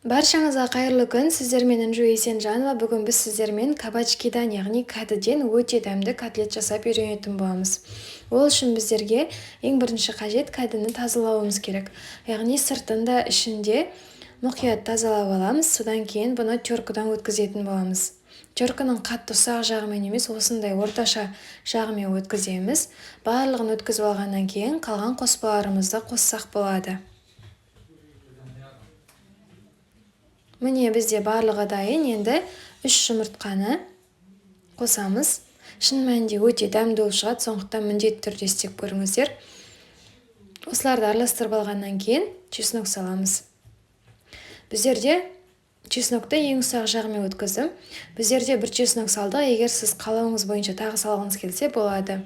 Баршаңызға қайырлы күн. Сіздермен Інжу Есенжанова. Бүгін біз сіздермен кабачкидан, яғни кәдіден өте дәмді котлет жасап үйренетін боламыз. Ол үшін біздерге ең бірінші қажет кәдіні тазалауымыз керек. Яғни сыртында ішінде мұқият тазалап аламыз. Содан кейін бұны теркадан өткізетін боламыз. Терканың қатты ұсақ жағымен емес, осындай орташа жағымен өткіземіз. Барлығын өткізіп алғаннан кейін қалған қоспаларымызды қоссақ болады. Міне бізде барлығы дайын. Енді 3 жұмыртқаны қосамыз. Шын мәнінде өте дәмді болып шығады, сондықтан міндетті түрде істеп көріңіздер. Осыларды араластырып алғаннан кейін чеснок саламыз. Біздерде чеснокты ең ұсақ жағымен өткіздім. Біздерде бір чеснок салдық. Егер сіз қалауыңыз бойынша тағы салғыңыз келсе болады.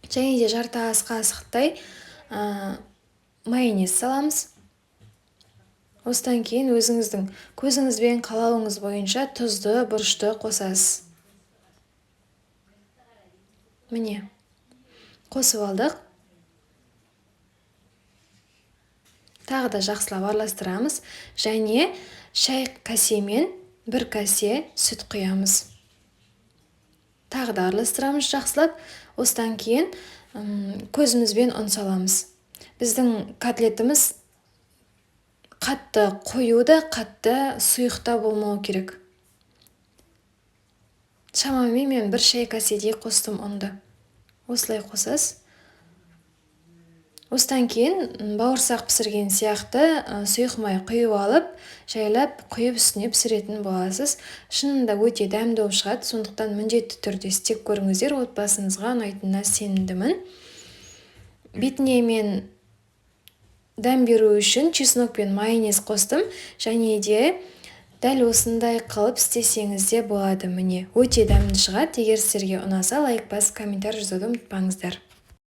Және де жарты ас қасықтай майонез саламыз. Осыдан кейін өзіңіздің көзіңізбен қалауыңыз бойынша тұзды, бұрышты қосасыз. Міне, қосып алдық. Тағы да жақсылап араластырамыз. Және шай касемен 1 касе сүт құямыз. Тағы да араластырамыз жақсылап. Осыдан кейін көзімізбен ұн саламыз. Біздің котлетіміз қатты қою да, қатты сұйық та болмау керек. Шамамен мен 1 шай каседей қостым ұнды. Осылай қосасыз. Осыдан кейін бауырсақ пісірген сияқты сұйық май құйып алып, жайлап құйып үстіне пісіретін боласыз. Шынында өте дәмді болып шығады, сондықтан міндетті түрде істеп көріңіздер. Отбасыңызға ұнайтынына сенімдімін. Бетіне мен дәм беру үшін чеснок пен майонез қостым. Және де дәл осындай қылып істесеңіз де болады. Міне, өте дәмді шығады. Егер сіздерге ұнаса, лайк басып, комментарий жазуды ұмытпаңыздар.